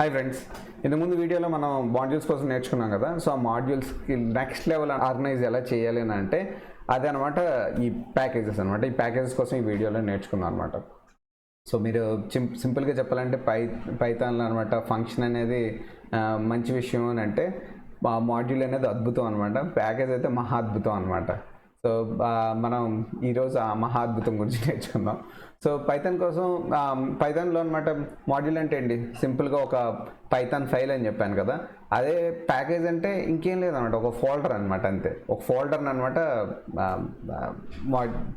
Hi friends, ఇంతకుముందు వీడియోలో మనం మాడ్యూల్స్ కోసం నేర్చుకున్నాం కదా. సో ఆ మాడ్యూల్స్కి నెక్స్ట్ లెవెల్ ఆర్గనైజ్ ఎలా చేయాలి అని అంటే అదే అనమాట ఈ ప్యాకేజెస్ అనమాట. ఈ ప్యాకేజెస్ కోసం ఈ వీడియోలో నేర్చుకున్నాం అనమాట. సో మీరు సింపుల్గా చెప్పాలంటే పైథాన్లో అనమాట ఫంక్షన్ అనేది మంచి విషయం అని అంటే మాడ్యూల్ అనేది అద్భుతం అనమాట. ప్యాకేజ్ అయితే మహా అద్భుతం అనమాట. సో మనం ఈరోజు ఆ మహా అద్భుతం గురించి నేర్చుకుందాం. సో పైథాన్ కోసం పైథాన్లో అనమాట మాడ్యూల్ అంటే ఏంటి, సింపుల్గా ఒక పైథాన్ ఫైల్ అని చెప్పాను కదా. అదే ప్యాకేజ్ అంటే ఇంకేం లేదనమాట, ఒక ఫోల్డర్ అనమాట, అంతే. ఒక ఫోల్డర్ని అనమాట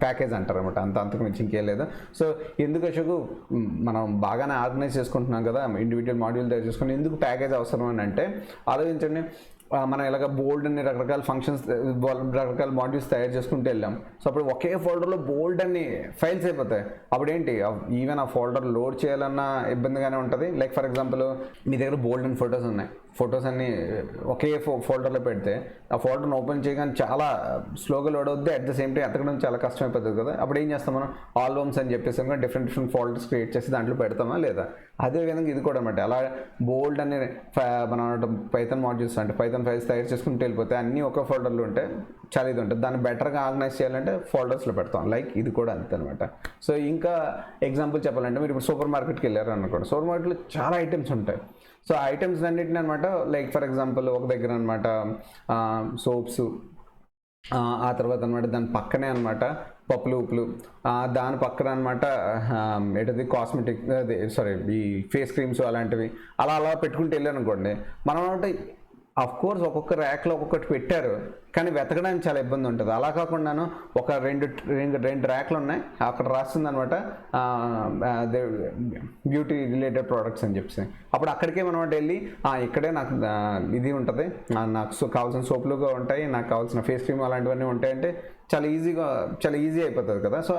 ప్యాకేజ్ అంటారు అనమాట, అంతకు మించి ఇంకేం లేదు. సో ఎందుకు అశోకు మనం బాగానే ఆర్గనైజ్ చేసుకుంటున్నాం కదా, ఇండివిజువల్ మాడ్యూల్ తయారు చేసుకుని ఎందుకు ప్యాకేజ్ అవసరం అని అంటే ఆలోచించండి. మనం ఇలాగ బోల్డ్ అన్ని రకరకాల ఫంక్షన్స్ రకరకాల మాడ్యూల్స్ తయారు చేసుకుంటూ వెళ్ళాం. సో అప్పుడు ఒకే ఫోల్డర్లో బోల్డ్ అన్ని ఫైల్స్ అయిపోతాయి. అప్పుడు ఏంటి, ఈవెన్ ఆ ఫోల్డర్ లోడ్ చేయాలన్నా ఇబ్బందిగానే ఉంటుంది. లైక్ ఫర్ ఎగ్జాంపుల్ మీ దగ్గర బోల్డ్ అండ్ ఫొటోస్ ఉన్నాయి. ఫొటోస్ అన్ని ఒకే ఫోల్డర్లో పెడితే ఆ ఫోల్డర్ని ఓపెన్ చేయగానే చాలా స్లోగా లోడ్ అవుద్ది. అట్ ద సేమ్ టైం ఎతకడం చాలా కష్టం అయిపోతుంది కదా. అప్పుడు ఏం చేస్తాం, మనం ఆల్బమ్స్ అని చెప్పేసి డిఫరెంట్ ఫోల్డర్స్ క్రియేట్ చేసి దాంట్లో పెడతామా లేదా. అదేవిధంగా ఇది కూడా అనమాట, అలా బోల్డ్ అని మనం పైథాన్ మాడ్యూల్స్ అంటే పైథాన్ ఫైల్స్ తయారు చేసుకుంటూ వెళ్ళిపోతే అన్నీ ఒక ఫోల్డర్లో ఉంటే చాలా ఇది ఉంటుంది. దాన్ని బెటర్గా ఆర్గనైజ్ చేయాలంటే ఫోల్డర్స్లో పెడతాం. లైక్ ఇది కూడా అంతే అనమాట. సో ఇంకా ఎగ్జాంపుల్ చెప్పాలంటే మీరు ఇప్పుడు సూపర్ మార్కెట్కి వెళ్ళారు అనుకోండి. సూపర్ మార్కెట్లో చాలా ఐటమ్స్ ఉంటాయి. సో ఐటమ్స్ అన్నిటిని అనమాట, లైక్ ఫర్ ఎగ్జాంపుల్ ఒక దగ్గర అనమాట సోప్స్, ఆ తర్వాత అనమాట దాని పక్కనే అనమాట పప్పులు ఉప్పులు, దాని పక్కన అనమాట ఏంటది కాస్మెటిక్, అదే సారీ ఈ ఫేస్ క్రీమ్స్ అలాంటివి అలా పెట్టుకుంటూ వెళ్ళాను అనుకోండి. మనం అంటే అఫ్ కోర్స్ ఒక్కొక్క ర్యాక్లో ఒక్కొక్కటి పెట్టారు, కానీ వెతకడానికి చాలా ఇబ్బంది ఉంటుంది. అలా కాకుండాను ఒక రెండు ర్యాక్లు ఉన్నాయి, అక్కడ రాస్తుంది అనమాట బ్యూటీ రిలేటెడ్ ప్రోడక్ట్స్ అని చెప్పేసి. అప్పుడు అక్కడికే మనం వెళ్ళి ఇక్కడే నాకు ఇది ఉంటుంది, నాకు కావాల్సిన సోపులుగా ఉంటాయి, నాకు కావాల్సిన ఫేస్ క్రీమ్ అలాంటివన్నీ ఉంటాయంటే చాలా ఈజీ అయిపోతుంది కదా. సో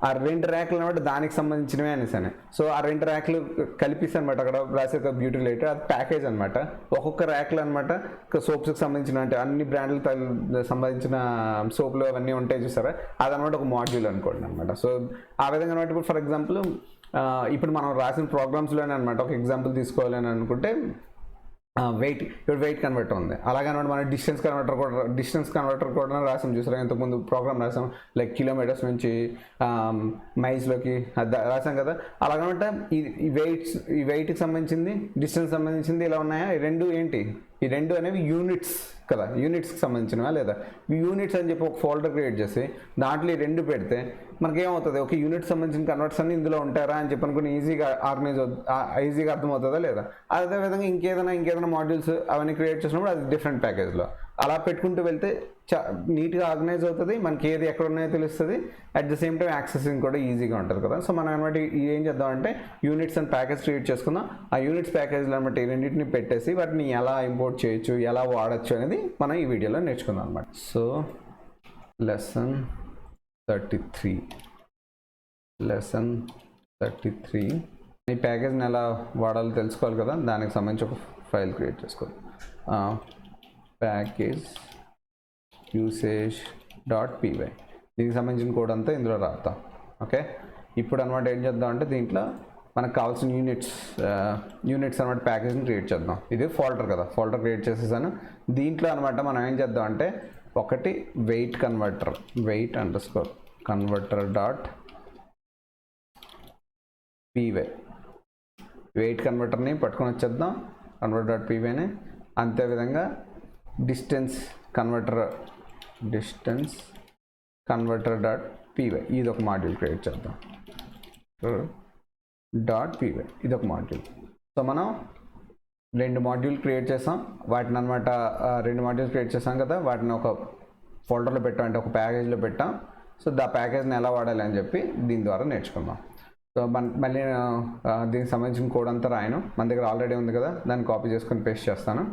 ఆ రెండు ర్యాక్లు అనమాట దానికి సంబంధించినవే అనేసాను. సో ఆ రెండు ర్యాక్లు కలిపిస్తే అనమాట అక్కడ రాసే ఒక బ్యూటీ రిలేటెడ్ అది ప్యాకేజ్ అనమాట. ఒక్కొక్క ర్యాక్లు అనమాట సోప్స్కి సంబంధించిన అంటే అన్ని బ్రాండ్లకు సంబంధించిన సోపులు అవన్నీ ఉంటాయి చూసారా, అదనమాట ఒక మాడ్యూల్ అనుకోండి అనమాట. సో ఆ విధంగా అనమాట. ఇప్పుడు ఫర్ ఎగ్జాంపుల్ ఇప్పుడు మనం రాసిన ప్రోగ్రామ్స్లోనే అనమాట ఒక ఎగ్జాంపుల్ తీసుకోవాలని అనుకుంటే ఇప్పుడు వెయిట్ కన్వర్టర్ ఉంది. అలాగనమాట మనం డిస్టెన్స్ కన్వర్టర్ కూడా రాసాం చూసారా, ఇంతకుముందు ప్రోగ్రామ్ రాసాం. లైక్ కిలోమీటర్స్ నుంచి మైల్స్లోకి రాసాం కదా. అలాగనమాట ఈ వెయిట్కి సంబంధించింది, డిస్టెన్స్ సంబంధించింది ఇలా ఉన్నాయా. ఈ రెండు ఏంటి, ఈ రెండు అనేవి యూనిట్స్ కదా, యూనిట్స్కి సంబంధించినవా లేదా. యూనిట్స్ అని చెప్పి ఒక ఫోల్డర్ క్రియేట్ చేసి దాంట్లో ఈ రెండు పెడితే మనకేమవుతుంది, ఒక యూనిట్ సంబంధించిన కన్వర్ట్స్ అన్ని ఇందులో ఉంటారా అని చెప్పి అనుకుని ఈజీగా అర్థమవుతుందా లేదా. అదేవిధంగా ఇంకేదైనా మాడ్యూల్స్ అవన్నీ క్రియేట్ చేసినప్పుడు అది డిఫరెంట్ ప్యాకేజ్లో అలా పెట్టుకుంటూ వెళ్తే నీట్గా ఆర్గనైజ్ అవుతుంది, మనకి ఏది ఎక్కడ ఉన్నాయో తెలుస్తుంది. At the same time accessing కూడా ఈజీగా ఉంటుంది కదా. సో మనం అనమాట ఏం చేద్దామంటే యూనిట్స్ అండ్ ప్యాకేజ్ క్రియేట్ చేసుకుందాం. ఆ యూనిట్స్ ప్యాకేజ్లో అనమాట ఈ రెండింటిని పెట్టేసి వాటిని ఎలా ఇంపోర్ట్ చేయొచ్చు, ఎలా వాడచ్చు అనేది మనం ఈ వీడియోలో నేర్చుకుందాం అనమాట. సో లెసన్ 33 ఈ ప్యాకేజ్ని ఎలా వాడాలో తెలుసుకోవాలి కదా. దానికి సంబంధించి ఒక ఫైల్ క్రియేట్ చేసుకోవాలి, ప్యాకేజ్ usage.py. దీనికి సంబంధించిన కోడ్ అంతా ఇందులో రాద్దాం. ఓకే, ఇప్పుడు అనమాట ఏం చేద్దాం అంటే దీంట్లో మనకు కావాల్సిన యూనిట్స్ అనమాట ప్యాకేజ్ని క్రియేట్ చేద్దాం. ఇది ఫోల్డర్ కదా, ఫోల్డర్ క్రియేట్ చేసేసాను. దీంట్లో అనమాట మనం ఏం చేద్దాం అంటే ఒకటి వెయిట్ converter.py వెయిట్ కన్వర్టర్ని పట్టుకొని వచ్చేద్దాం, converter.pyని. అంతేవిధంగా డిస్టెన్స్ కన్వర్టర్.py ఇది ఒక మాడ్యూల్ క్రియేట్ చేద్దాం. .py ఇది ఒక మాడ్యూల్. సో మనం రెండు మాడ్యూల్ క్రియేట్ చేసాం. వాటిని అనమాట రెండు మాడ్యూల్స్ క్రియేట్ చేసాం కదా, వాటిని ఒక ఫోల్డర్లో పెట్టాం, అంటే ఒక ప్యాకేజ్లో పెట్టాం. సో దా ప్యాకేజ్ని ఎలా వాడాలి అని చెప్పి దీని ద్వారా నేర్చుకుందాం. సో మళ్ళీ దీనికి సంబంధించిన కోడ్ అంతా రాయను, మన దగ్గర ఆల్రెడీ ఉంది కదా, దాన్ని కాపీ చేసుకొని పేస్ట్ చేస్తాను.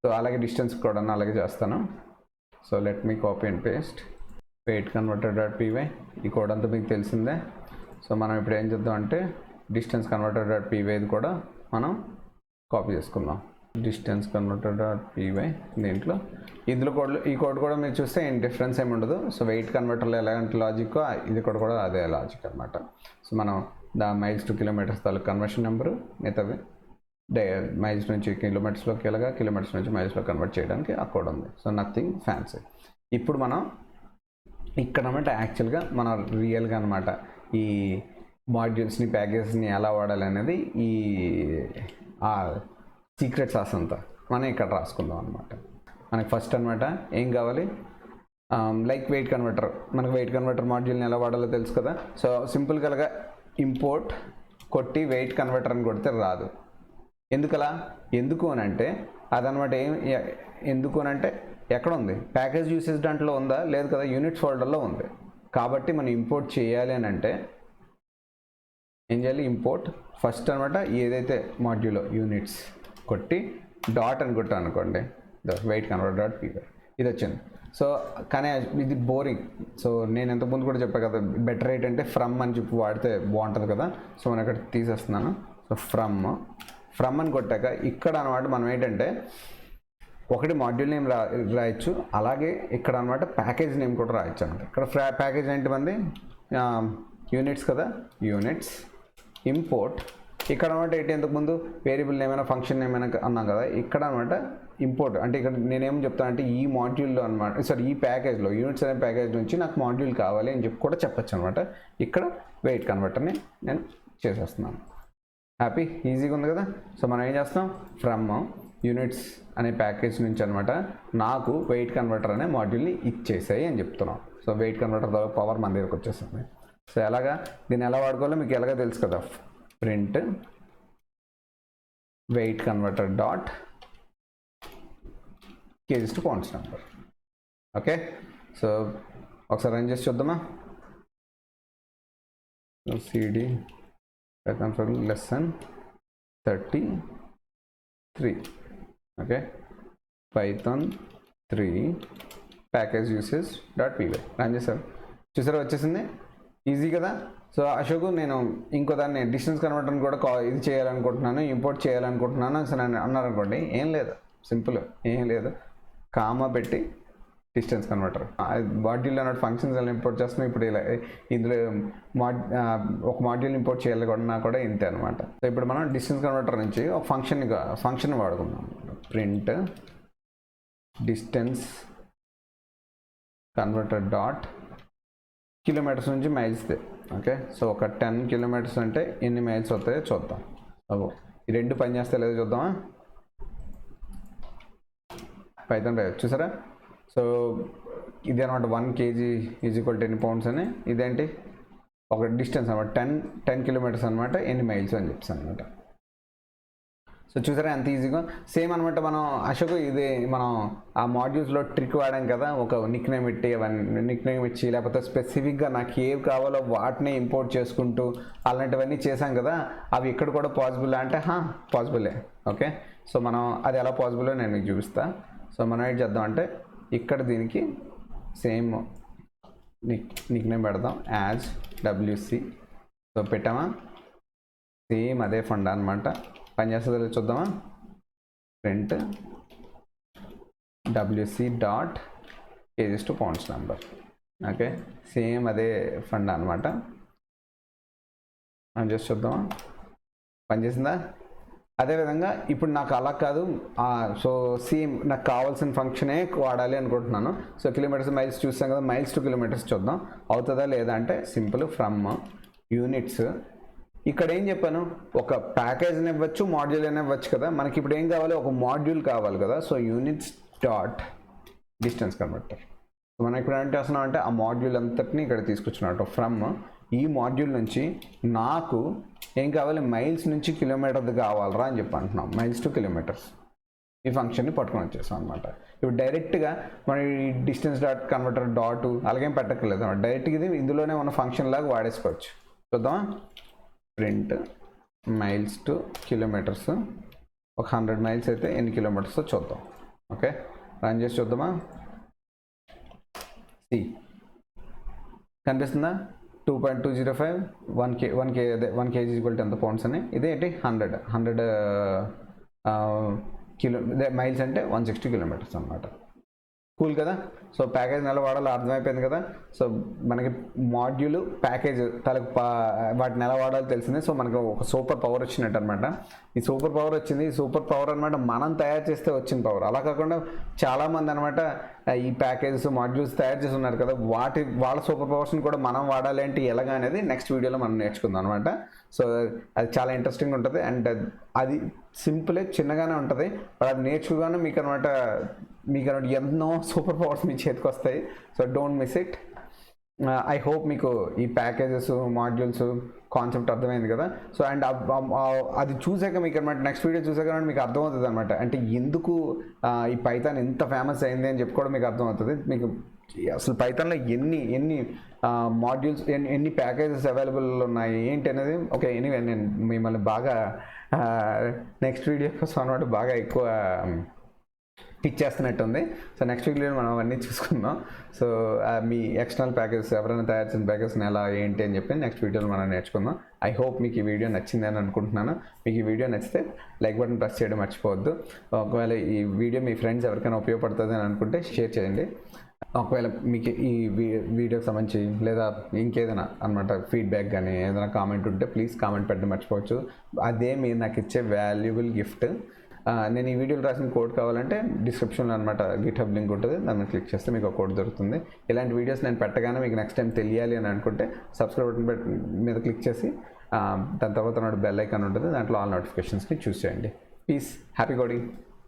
సో అలాగే డిస్టెన్స్ కూడా అలాగే చేస్తాను. So let me copy and paste weight converter.py. ఈ కోడ్ అంతా మీకు తెలిసిందే. సో మనం ఇప్పుడు ఏం చేద్దాం అంటే డిస్టెన్స్ converter.py ఇది కూడా మనం కాపీ చేసుకుందాం. డిస్టెన్స్ converter.py దీంట్లో ఈ కోడ్ కూడా మీరు చూస్తే ఏం డిఫరెన్స్ ఏమి ఉండదు. సో వెయిట్ కన్వర్టర్లో ఎలాంటి లాజిక్ ఇది కూడా అదే లాజిక్ అనమాట. సో మనం మైల్స్ టు కిలోమీటర్స్ తాలూకు కన్వర్షన్ నెంబరు మిగతావి మైల్స్ నుంచి కిలోమీటర్స్లోకి వెళ్ళగా కిలోమీటర్స్ నుంచి మైల్స్లో కన్వర్ట్ చేయడానికి ఆ కోడ్ ఉంది. So nothing fancy. ఇప్పుడు మనం ఇక్కడ అనమాట యాక్చువల్గా మన రియల్గా అనమాట ఈ మాడ్యూల్స్ని ప్యాకేజెస్ని ఎలా వాడాలి అనేది ఈ సీక్రెట్ సాస్ అంతా మనం ఇక్కడ రాసుకుందాం అనమాట. మనకి ఫస్ట్ అనమాట ఏం కావాలి, లైక్ వెయిట్ కన్వర్టర్. మనకు వెయిట్ కన్వర్టర్ మాడ్యూల్ని ఎలా వాడాలో తెలుసు కదా. సో సింపుల్గా ఇంపోర్ట్ కొట్టి వెయిట్ కన్వర్టర్ అని కొడితే రాదు. ఎందుకు అని అంటే అదనమాట ఎందుకు అని అంటే ఎక్కడ ఉంది, ప్యాకేజ్ యూసేజ్ దాంట్లో ఉందా, లేదు కదా, యూనిట్స్ ఫోల్డర్లో ఉంది. కాబట్టి మనం ఇంపోర్ట్ చేయాలి అని అంటే ఏం చేయాలి, ఇంపోర్ట్ ఫస్ట్ అనమాట ఏదైతే మాడ్యూలో యూనిట్స్ కొట్టి డాట్ అని కొట్టాను అనుకోండి, వెయిట్ కన్వర్టర్ డాట్ పీవై ఇది వచ్చింది. సో కానీ ఇది బోరింగ్. సో నేను ఇంతకుముందు కూడా చెప్పాను కదా, బెటర్ రేట్ అంటే ఫ్రమ్ అని చెప్పి వాడితే బాగుంటుంది కదా. సో నేను ఇక్కడ తీసేస్తున్నాను. సో ఫ్రమ్ అని కొట్టాక ఇక్కడ అనమాట మనం ఏంటంటే ఒకటి మాడ్యూల్ నేమ్ రాయొచ్చు, అలాగే ఇక్కడ అనమాట ప్యాకేజ్ నేమ్ కూడా రాయొచ్చు అనమాట. ఇక్కడ ప్యాకేజ్ ఏంటి మంది యూనిట్స్ కదా, యూనిట్స్ ఇంపోర్ట్. ఇక్కడ అనమాట ఏంటి ఇంతకుముందు వేరియబుల్ ఏమైనా ఫంక్షన్ ఏమైనా అన్నాం కదా, ఇక్కడ అనమాట ఇంపోర్ట్ అంటే ఇక్కడ నేనేం చెప్తానంటే ఈ మాడ్యూల్లో అనమాట ఈ ప్యాకేజ్లో యూనిట్స్ అనే ప్యాకేజ్ నుంచి నాకు మాడ్యూల్ కావాలి అని చెప్పి కూడా చెప్పచ్చు అనమాట. ఇక్కడ వెయిట్ కన్వర్టర్ని నేను చేసేస్తున్నాను. హ్యాపీ, ఈజీగా ఉంది కదా. సో మనం ఏం చేస్తాం, ఫ్రమ్ యూనిట్స్ అనే ప్యాకేజ్ నుంచి అనమాట నాకు వెయిట్ కన్వర్టర్ అనే మాడ్యూల్ని ఇచ్చేసాయి అని చెప్తున్నాం. సో వెయిట్ కన్వర్టర్ ద్వారా పవర్ మన దగ్గరకు వచ్చేస్తుంది. సో ఎలాగా దీన్ని ఎలా వాడుకోవాలో మీకు ఎలాగో తెలుసు కదా, print weight converter dot kgs to pounds number. Okay, so ఒకసారి రన్ చేసి చూద్దామా. CD lesson 33. Okay, Python 3 package usage dot PY run చేశారు. చూసారా వచ్చేసింది, ఈజీ కదా. సో అశోక్ నేను ఇంకో దాన్ని డిస్టెన్స్ కన్వర్టర్ని కూడా ఇది చేయాలనుకుంటున్నాను, ఇంపోర్ట్ చేయాలనుకుంటున్నాను అసలు అన్నారనుకోండి, ఏం లేదు, సింపుల్, ఏం లేదు, కామా పెట్టి డిస్టెన్స్ కన్వర్టర్ మాడ్యూల్ అన్నట్టు ఫంక్షన్స్ ఎలా ఇంపోర్ట్ చేస్తున్నాం. ఇప్పుడు ఇలా ఇందులో ఒక మాడ్యూల్ ఇంపోర్ట్ చేయాలన్నా కూడా ఇంతే అనమాట. సో ఇప్పుడు మనం డిస్టెన్స్ కన్వర్టర్ నుంచి ఒక ఫంక్షన్ వాడుకుందాం. Print distance converter dot kilometres నుంచి మైల్స్ది. ఓకే, సో ఒక 10 కిలోమీటర్స్ అంటే ఎన్ని మైల్స్ వస్తాయో చూద్దాం. ఈ రెండు పని చేస్తే లేదో చూద్దామా. పైథాన్ చూసారా. సో ఇది అనమాట 1 kg ఈజ్ ఈక్వల్ 10 pounds అని. ఇదేంటి ఒక డిస్టెన్స్ అనమాట 10 కిలోమీటర్స్ అనమాట, ఎన్ని మైల్స్ అని చెప్తాను అనమాట. సో చూసారా ఎంత ఈజీగా. సేమ్ అనమాట మనం అశోక్ ఇది మనం ఆ మాడ్యూల్స్లో ట్రిక్ వాడాం కదా, ఒక నిక్ నేమ్ ఇచ్చి లేకపోతే స్పెసిఫిక్గా నాకు ఏవి కావాలో వాటిని ఇంపోర్ట్ చేసుకుంటూ అలాంటివన్నీ చేశాం కదా, అవి ఇక్కడ కూడా పాసిబుల్ అంటే పాసిబులే. ఓకే, సో మనం అది ఎలా పాసిబుల్లో నేను మీకు చూపిస్తాను. సో మనం ఏం చేద్దాం అంటే ఇక్కడ దీనికి సేమ్ నిక్ నేమ్ పెడదాం, యాజ్ డబ్ల్యూసి. సో పెట్టామా, సేమ్ అదే ఫండ్ అనమాట, పనిచేస్తుందో చూద్దామా. Print WC dot kgs to pounds number. Okay, same అదే ఫండ్ అనమాట, మనం చేసి చూద్దామా పనిచేసిందా. అదేవిధంగా ఇప్పుడు నాకు అలా కాదు, సో సేమ్ నాకు కావాల్సిన ఫంక్షనే వాడాలి అనుకుంటున్నాను. సో కిలోమీటర్స్ మైల్స్ చూస్తాం కదా, మైల్స్ టు కిలోమీటర్స్ చూద్దాం అవుతుందా లేదా అంటే సింపుల్ ఫ్రమ్ యూనిట్స్. ఇక్కడ ఏం చెప్పాను, ఒక ప్యాకేజ్ ఇవ్వచ్చు, మాడ్యూల్ అయినా ఇవ్వచ్చు కదా. మనకి ఇప్పుడు ఏం కావాలి, ఒక మాడ్యూల్ కావాలి కదా. So units dot distance converter. మనం ఇప్పుడు ఏం చేస్తున్నాం అంటే ఆ మాడ్యూల్ అంతటిని ఇక్కడ తీసుకొచ్చినట్టు ఫ్రమ్ ఈ మాడ్యూల్ నుంచి నాకు ఏం కావాలి, మైల్స్ నుంచి కిలోమీటర్ది కావాలరా అని చెప్పి అంటున్నాం. మైల్స్ టు కిలోమీటర్స్ ఈ ఫంక్షన్ని పట్టుకొని వచ్చేసాం అనమాట. ఇప్పుడు డైరెక్ట్గా మనం ఈ డిస్టెన్స్ డాట్ కన్వర్టర్ డాట్ అలాగేం పెట్టక్కర్లేదు అనమాట, డైరెక్ట్గా ఇది ఇందులోనే ఉన్న ఫంక్షన్ లాగా వాడేసుకోవచ్చు. చూద్దామా, ప్రింట్ మైల్స్ టు కిలోమీటర్స్, ఒక 100 మైల్స్ అయితే ఎన్ని కిలోమీటర్స్ చూద్దాం. ఓకే, రన్ చేసి చూద్దామా. కనిపిస్తుందా, 2.205 1 kg ఈక్వల్ టు ఎంత పౌండ్స్ అని. ఇదేంటి 100 మైల్స్ అంటే 160 కిలోమీటర్స్ అనమాట. కూల్ కదా. సో ప్యాకేజ్ ఎలా వాడాలో అర్థమైపోయింది కదా. సో మనకి మాడ్యూల్ ప్యాకేజ్ వాటిని ఎలా వాడాలో తెలిసిందే. సో మనకు ఒక సూపర్ పవర్ వచ్చినట్టు అనమాట. ఈ సూపర్ పవర్ వచ్చింది. ఈ సూపర్ పవర్ అనమాట మనం తయారు చేస్తే వచ్చిన పవర్. అలా కాకుండా చాలామంది అనమాట ఈ ప్యాకేజెస్ మాడ్యూల్స్ తయారు చేసి ఉన్నారు కదా, వాళ్ళ సూపర్ పవర్స్ని కూడా మనం వాడాలి అంటే ఎలాగా అనేది నెక్స్ట్ వీడియోలో మనం నేర్చుకుందాం అనమాట. సో అది చాలా ఇంట్రెస్టింగ్ ఉంటుంది. అండ్ అది సింపులే, చిన్నగానే ఉంటుంది. బట్ అది నేర్చుకోగానే మీకు అనమాట ఎన్నో సూపర్ పవర్స్ మీ చేతికి వస్తాయి. So don't miss it. I hope మీకు ఈ ప్యాకేజెస్ మాడ్యూల్స్ కాన్సెప్ట్ అర్థమైంది కదా. సో అండ్ అది చూసాక మీకు అనమాట నెక్స్ట్ వీడియో చూసాక మీకు అర్థమవుతుంది అనమాట, అంటే ఎందుకు ఈ పైథాన్ ఎంత ఫేమస్ అయింది అని చెప్పి కూడా మీకు అర్థమవుతుంది. మీకు అసలు పైథాన్లో ఎన్ని మాడ్యూల్స్ ఎన్ని ప్యాకేజెస్ అవైలబుల్ ఉన్నాయి ఏంటి అనేది. ఓకే, ఎనీవే నేను మిమ్మల్ని బాగా నెక్స్ట్ వీడియో కోసం అనమాట బాగా ఎక్కువ పిచ్ చేస్తున్నట్టుంది. సో నెక్స్ట్ వీడియోలో మనం అవన్నీ చూసుకుందాం. సో మీ ఎక్స్టర్నల్ ప్యాకేజెస్ ఎవరైనా తయారు చేసిన ప్యాకేజ్ని ఎలా ఏంటి అని చెప్పి నెక్స్ట్ వీడియోలో మనం నేర్చుకుందాం. ఐ హోప్ మీకు ఈ వీడియో నచ్చింది అని అనుకుంటున్నాను. మీకు ఈ వీడియో నచ్చితే లైక్ బటన్ ప్రెస్ చేయడం మర్చిపోవద్దు. ఒకవేళ ఈ వీడియో మీ ఫ్రెండ్స్ ఎవరికైనా ఉపయోగపడుతుంది అని అనుకుంటే షేర్ చేయండి. ఒకవేళ మీకు ఈ వీడియోకి సంబంధించి లేదా ఇంకేదైనా అనమాట ఫీడ్బ్యాక్ కానీ ఏదైనా కామెంట్ ఉంటే ప్లీజ్ కామెంట్ పెట్టడం మర్చిపోవచ్చు. అదే మీరు నాకు ఇచ్చే వాల్యుబుల్ గిఫ్ట్. నేను ఈ వీడియోలో రాసిన కోడ్ కావాలంటే డిస్క్రిప్షన్లో అనమాట గిట్హబ్ లింక్ ఉంటుంది, దాన్ని క్లిక్ చేస్తే మీకు ఒక కోడ్ దొరుకుతుంది. ఇలాంటి వీడియోస్ నేను పెట్టగానే మీకు నెక్స్ట్ టైం తెలియాలి అని అనుకుంటే సబ్స్క్రైబ్ బటన్ మీద క్లిక్ చేసి దాని తర్వాత బెల్ ఐకాన్ ఉంటుంది, దాంట్లో ఆల్ నోటిఫికేషన్స్ని చూస్ చేయండి. Peace, happy coding.